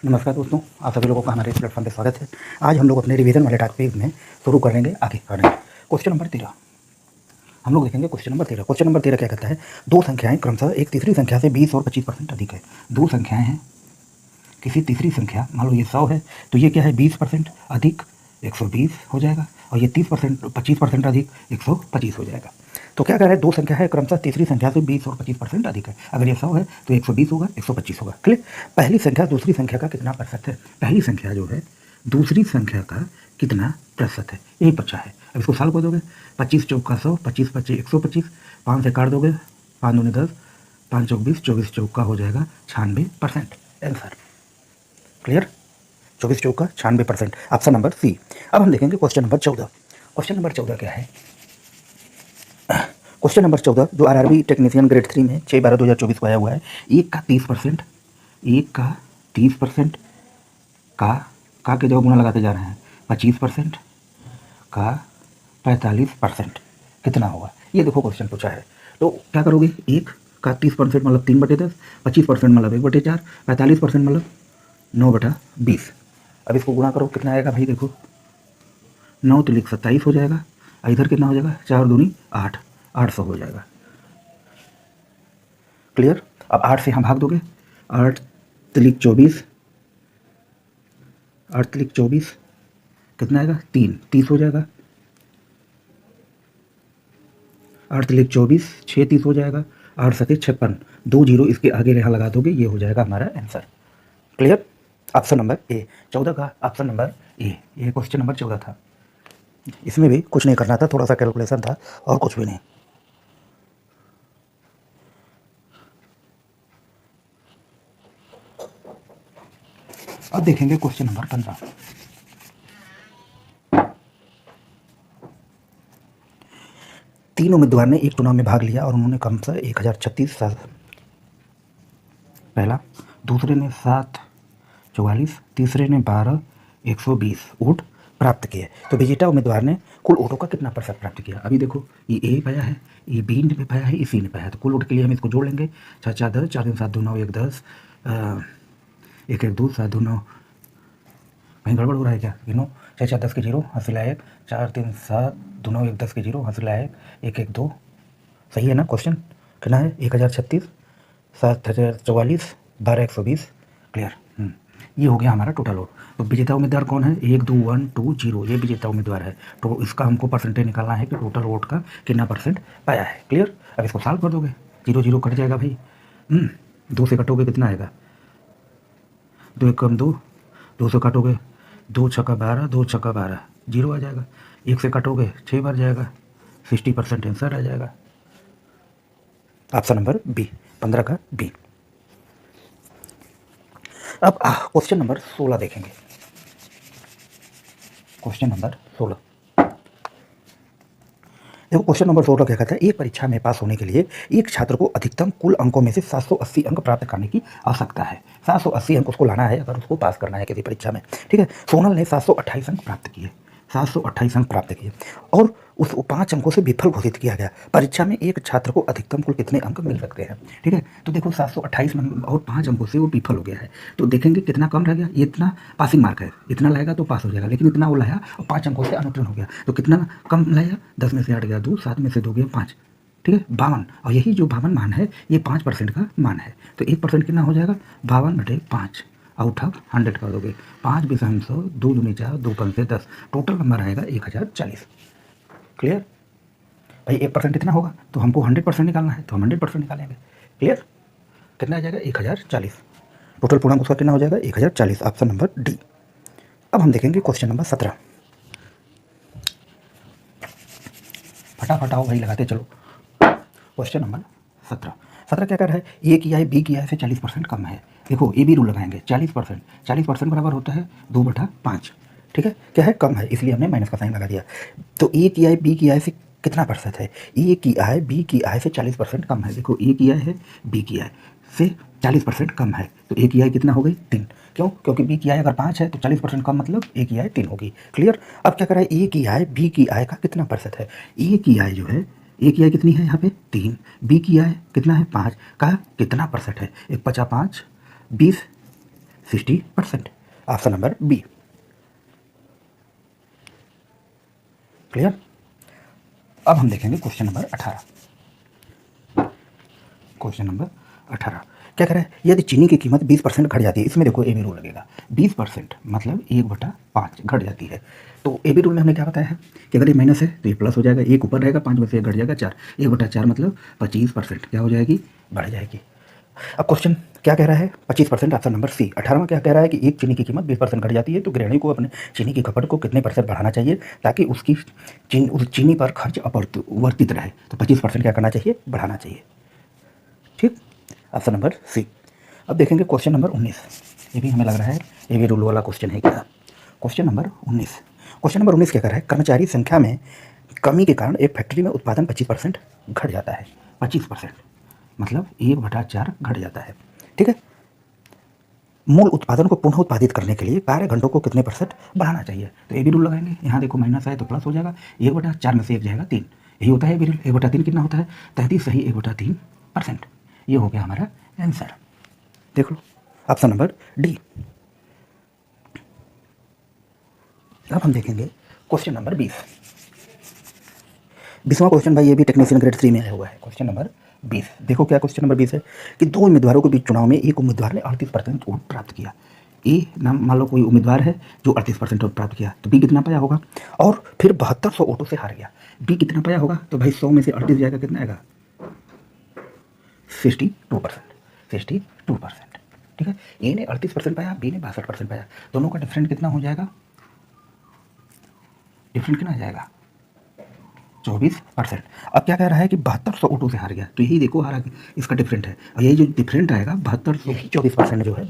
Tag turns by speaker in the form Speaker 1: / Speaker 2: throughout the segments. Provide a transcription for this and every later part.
Speaker 1: नमस्कार दोस्तों, आप सभी लोगों का हमारे इस प्लेटफॉर्म पे स्वागत है। आज हम लोग अपने रिवीजन वाले टॉपिक में शुरू करेंगे आगे पढ़ेंगे। क्वेश्चन नंबर 13 हम लोग देखेंगे। क्वेश्चन नंबर 13 क्या कहता है, दो संख्याएं क्रमशः एक तीसरी संख्या से 20 और 25% अधिक है। दो संख्याएं हैं, किसी तीसरी संख्या, मान लो ये 100 है तो ये क्या है 20% अधिक 120 हो जाएगा, और ये 25% अधिक 125 हो जाएगा। तो क्या कह रहा है, दो संख्या है क्रमशः तीसरी संख्या से 20 और 25% अधिक है। अगर ये 100 है तो 120 होगा, 125 होगा। क्लियर। पहली संख्या दूसरी संख्या का कितना प्रतिशत है, पहली संख्या जो है दूसरी संख्या का कितना प्रतिशत है, यही पूछा है। अब इसको सॉल्व कर दोगे, 25 चौक का 100, 25 25 125, 5 से काट दोगे, 5 दूनी 10, 5 चौक 20, 24 चौक का हो जाएगा 96% आंसर। क्लियर। 24 चौक का 96%, ऑप्शन नंबर सी। अब हम देखेंगे क्वेश्चन नंबर 14। क्वेश्चन नंबर 14 क्या है, क्वेश्चन नंबर 14 जो आरआरबी टेक्नीशियन ग्रेड 3 में 6/12/2024 को आया हुआ है। एक का 30%, एक का 30% का के जगह गुना लगाते जा रहे हैं, 25% का 45% कितना होगा, ये देखो क्वेश्चन पूछा है। तो क्या करोगे, एक का 30% मतलब 3/10, 25% मतलब 1/4, 45% मतलब 9/20। अब इसको गुणा करो, कितना आएगा भाई, देखो 9 तिलिक 27 हो जाएगा, इधर कितना हो जाएगा 4 दूनी 8, 800 हो जाएगा। क्लियर। अब 8 से यहाँ भाग दोगे, 8 तिलिक 24, 8 तिलिक 24 कितना आएगा 3, 30 हो जाएगा। 8 तिलिक 24, 6 30 हो जाएगा। 8 सके 56, 2 जीरो इसके आगे यहाँ लगा दोगे, ये हो जाएगा हमारा answer. Clear. Option number A, 14 का ऑप्शन नंबर ए, ये क्वेश्चन नंबर 14 था। इसमें भी कुछ नहीं करना था, थोड़ा सा कैलकुलेशन था और कुछ भी नहीं। अब देखेंगे क्वेश्चन नंबर 15। तीन उम्मीदवार ने एक चुनाव में भाग लिया और उन्होंने क्रमशः 1036 पहला, दूसरे ने 744, तीसरे ने 121 वोट प्राप्त किए। तो विजेता उम्मीदवार ने कुल वोटों का कितना प्रतिशत प्राप्त किया। अभी देखो, ये ए पाया है, ये बी ने पाया है, ये सी ने पाया है। तो कुल वोट के लिए हम इसको जोड़ लेंगे, 6 4 10, 4 3 7 2 9 1 10, 1 1 2 7 2 9, कहीं गड़बड़ हो रहा है क्या, गिनो, 6 4 10 के 0, हंसला 1, 4 3 7 2 9 1 10 के 0, हंसला 1, 1 1 2, सही है ना। क्वेश्चन कितना है, 1036, 7044, 12120। क्लियर। ये हो गया हमारा टोटल वोट। तो विजेता उम्मीदवार कौन है, 1 2 1 2 0, ये विजेता उम्मीदवार है। तो इसका हमको परसेंटेज निकालना है कि टोटल वोट का कितना परसेंट पाया है। क्लियर। अब इसको सॉल्व कर दोगे, 0 0 कट जाएगा भाई। 2 से कटोगे कितना आएगा, 2 1 कम 2, 2 से काटोगे 2 छक्का 12, 2 छक्का 12, 0 आ जाएगा। 1 से काटोगे 6 बार जाएगा, 60% आंसर आ जाएगा। ऑप्शन नंबर बी, 15 का बी। अब क्वेश्चन नंबर 16 देखेंगे। क्वेश्चन नंबर 16, देखो क्वेश्चन नंबर 16 क्या कहता है, एक परीक्षा में पास होने के लिए एक छात्र को अधिकतम कुल अंकों में से 780 अंक प्राप्त करने की आवश्यकता है। 780 अंक उसको लाना है अगर उसको पास करना है किसी परीक्षा में। ठीक है। सोनल ने 728 अंक प्राप्त किए, 728 अंक प्राप्त किए और उस 5 अंकों से विफल घोषित किया गया। परीक्षा में एक छात्र को अधिकतम कुल कितने अंक मिल सकते हैं। ठीक है। तो देखो 728 और 5 अंकों से वो विफल हो गया है, तो देखेंगे कितना कम रह गया। ये इतना पासिंग मार्क है, इतना लाएगा तो पास हो जाएगा, लेकिन इतना वो लाया और 5 अंकों से अनुत्तीर्ण हो गया। तो कितना कम लाया, 10 में से 8 गया 2, 7 में से 2 गया 5, ठीक है 52। और यही जो 52 मान है ये 5% का मान है। तो 1% कितना हो जाएगा, 52/5, आउट ऑफ 100 कर दोगे, 5 बीस 100, 2 दूनी 4, 2 पंचे 10, टोटल नंबर आएगा 1040। क्लियर भाई। 1% कितना होगा, तो हमको 100% निकालना है, तो हम 100% निकालेंगे। क्लियर। कितना आ जाएगा 1040, टोटल पूर्णांक उसका कितना हो जाएगा 1040, ऑप्शन नंबर डी। अब हम देखेंगे क्वेश्चन नंबर 17। फटाफट आओ भाई, लगाते चलो। क्वेश्चन नंबर 17 क्या कर रहा है, ए की आय बी की आय से 40% कम है। देखो ए बी रूल लगाएंगे, 40% बराबर होता है 2/5। ठीक है, क्या है कम है, इसलिए हमने माइनस का साइन लगा दिया। तो ए की आय बी की आय से कितना प्रतिशत है, ए की आय बी की आय से 40% कम है। देखो ए की आय है बी की आय से 40% कम है, तो ए की आय कितना हो गई 3। क्यों, क्योंकि बी की आय अगर 5 है तो 40% कम मतलब ए की आय 3 होगी। क्लियर। अब क्या कर रहा है, ए की आय बी की आय का कितना प्रतिशत है, ए की आय जो है, ए की आय कितनी है यहाँ पे 3, बी की आय कितना है 5 का कितना प्रतिशत है, 1 5 5, 20 60%। Option number B. क्लियर। अब हम देखेंगे क्वेश्चन नंबर 18। क्वेश्चन नंबर 18 क्या कह रहा है, यदि चीनी की कीमत 20% घट जाती है, इसमें देखो ए बी रूल लगेगा। 20% मतलब 1/5 घट जाती है। तो ए बी रूल में हमने क्या बताया है कि अगर ये माइनस है तो ये प्लस हो जाएगा, एक ऊपर रहेगा, 5 में से 1 घट जाएगा 4। 1/4 मतलब 25% क्या हो जाएगी, बढ़ जाएगी। अब क्वेश्चन क्या कह रहा है, 25%, ऑप्शन नंबर सी। 18वां क्या कह रहा है कि एक चीनी की कीमत 20% घट जाती है तो गृहिणी को अपने चीनी की खपत को कितने % बढ़ाना चाहिए ताकि उसकी उस चीनी पर खर्च अपरिवर्तित रहे। तो 25% क्या करना चाहिए, बढ़ाना चाहिए। ठीक, ऑप्शन नंबर सी। अब देखेंगे क्वेश्चन नंबर 19। ये भी हमें लग रहा है ये भी रूल वाला क्वेश्चन है क्या। Question number 19। क्वेश्चन नंबर 19 क्या कर रहा है, कर्मचारी संख्या में कमी के कारण एक फैक्ट्री में उत्पादन 25% घट जाता है। 25% मतलब 1/4 घट जाता है। ठीक है, मूल उत्पादन को पुनः उत्पादित करने के लिए कार्य घंटों को कितने % बढ़ाना चाहिए। तो ये भी रूल लगाएंगे, यहाँ देखो माइनस है तो प्लस हो जाएगा, 1/4 में से 1 जाएगा 3, यही होता है रूल। 1/3 कितना होता है, 33 सही 1/3%। ये हो गया हमारा आंसर। देख लो ऑप्शन नंबर डी। अब हम देखेंगे क्वेश्चन नंबर 20। 20वां क्वेश्चन भाई ये भी टेक्नीशियन ग्रेड 3 में आया हुआ है। क्वेश्चन नंबर 20 देखो क्या क्वेश्चन नंबर 20 है कि दो उम्मीदवारों के बीच चुनाव में एक उम्मीदवार ने 38% वोट प्राप्त किया। ए नाम मान लो कोई उम्मीदवार है जो 38% वोट प्राप्त किया, तो बी कितना पाया होगा, और फिर 7200 वोटों से हार गया। बी कितना पाया होगा, तो भाई 100 में से 38 जाएगा, कितना आएगा, 62%। 62%। ठीक है, ए ने 38% पाया, बी ने 62% पाया, दोनों का डिफरेंट कितना हो जाएगा, डिफरेंट कितना आ जाएगा, 24%। अब क्या कह रहा है कि 7200 वोटों से हार गया, तो यही देखो हारा इसका डिफरेंट है, और यही जो डिफरेंट आएगा 7200, 24% जो है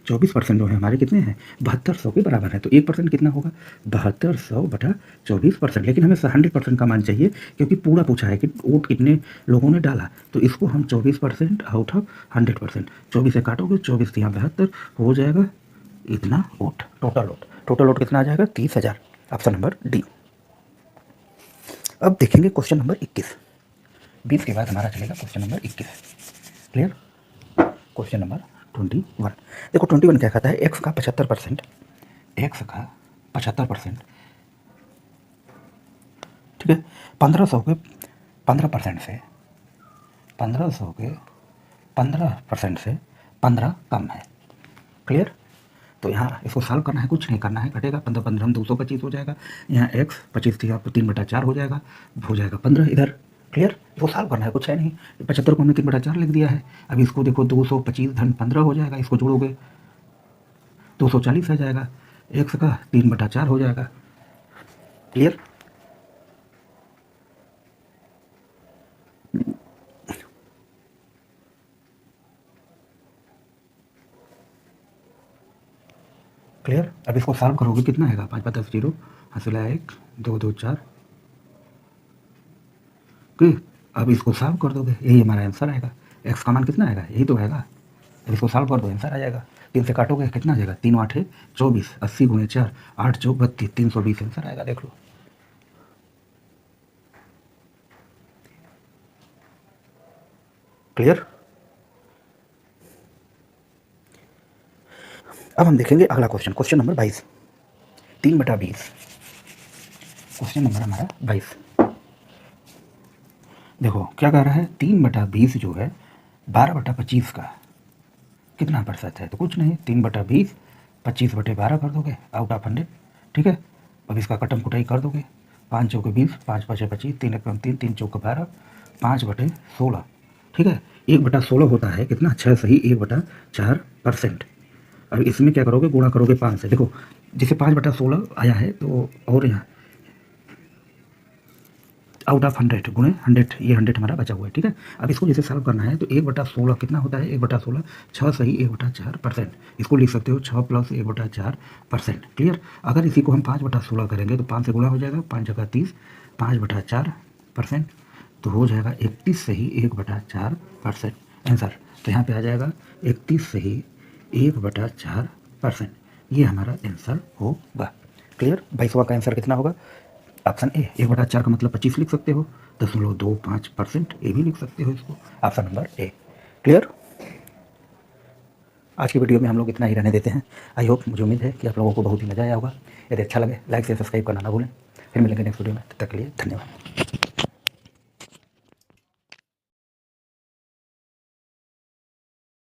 Speaker 1: 24% जो है हमारे कितने हैं, 7200 के बराबर है। तो 1% कितना होगा, 7200/24%। लेकिन हमें 100% का मान चाहिए क्योंकि पूरा पूछा है कि वोट कितने लोगों ने डाला, तो इसको हम 24% आउट ऑफ 100%, 24 से काटोगे 24 यहाँ 72 हो जाएगा इतना वोट, टोटल वोट कितना आ जाएगा, 30,000। Option number D. अब देखेंगे क्वेश्चन नंबर 21। 20 के बाद हमारा चलेगा question number 21। Clear. Question number 21 देखो, 21 क्या कहता है, एक्स का 75%, एक्स का 75%, ठीक है, 1500 के 15% से 1500 के 15% से 15 कम है। क्लियर। तो यहाँ इसको सॉल्व करना है, कुछ नहीं करना है, घटेगा 15 हम 225 हो जाएगा, यहाँ एक्स 25 थी आपको 3/4 हो जाएगा 15 इधर। क्लियर, इसको सॉल्व करना है, कुछ है नहीं। 75 को हमने 3/4 लिख दिया है। अब इसको देखो 225 धन 15 हो जाएगा, इसको जोड़ोगे 240 आ जाएगा, एक्स का 3/4 हो जाएगा। क्लियर। क्लियर। अब इसको सॉल्व करोगे कितना आएगा, 5 5 10 0 हासिल आया 1 2 2 4। अब इसको सॉल्व कर दोगे, यही हमारा आंसर आएगा। एक्स का मान कितना आएगा, यही तो आएगा। अब इसको सॉल्व कर दो, आंसर आ जाएगा। 3 से काटोगे कितना आ जाएगा, 3 8 24, 80 × 4 8 चौक 32, 320 आंसर आएगा। देख लो। क्लियर। अब हम देखेंगे अगला question, question number 22। 3/20, question number हमारा 22। देखो क्या कह रहा है, 3/20 जो है 12/25 का कितना % है, तो कुछ नहीं, 3/20 25/12 कर दोगे आउट ऑफ 100। ठीक है, अब इसका कटम कुटाई कर दोगे, 5 चौके 20, 5 5 25, 3 1 3, 3 चौके 12, 5/16। ठीक है, 1/16 होता है कितना, 6 सही 1/4%। अब इसमें क्या करोगे, गुणा करोगे 5 से। देखो जैसे 5/16 आया है तो, और यहाँ आउट ऑफ 100 गुणे 100, ये 100 हमारा बचा हुआ है। ठीक है, अब इसको जैसे सॉल्व करना है तो 1/16 कितना होता है, 1/16 6 सही 1/4%। इसको लिख सकते हो 6 + 1/4%। क्लियर। अगर इसी को हम 5/16 करेंगे तो 5 से गुणा हो जाएगा, 5 जगह 30, 5/4%, तो हो जाएगा 31 सही 1/4% आंसर। तो यहाँ पे आ जाएगा 31 सही 1/4%, ये हमारा आंसर होगा। क्लियर। 22वां का आंसर कितना होगा, ऑप्शन ए। 1/4 का मतलब 25 लिख सकते हो, 0.25%, ए भी लिख सकते हो इसको, ऑप्शन नंबर ए। क्लियर। आज की वीडियो में हम लोग इतना ही रहने देते हैं। आई होप, मुझे उम्मीद है कि आप लोगों को बहुत ही मज़ा आया होगा। यदि अच्छा लगे लाइक से सब्सक्राइब करना ना भूलें। फिर मिलेंगे नेक्स्ट वीडियो में, तब तक के लिए धन्यवाद।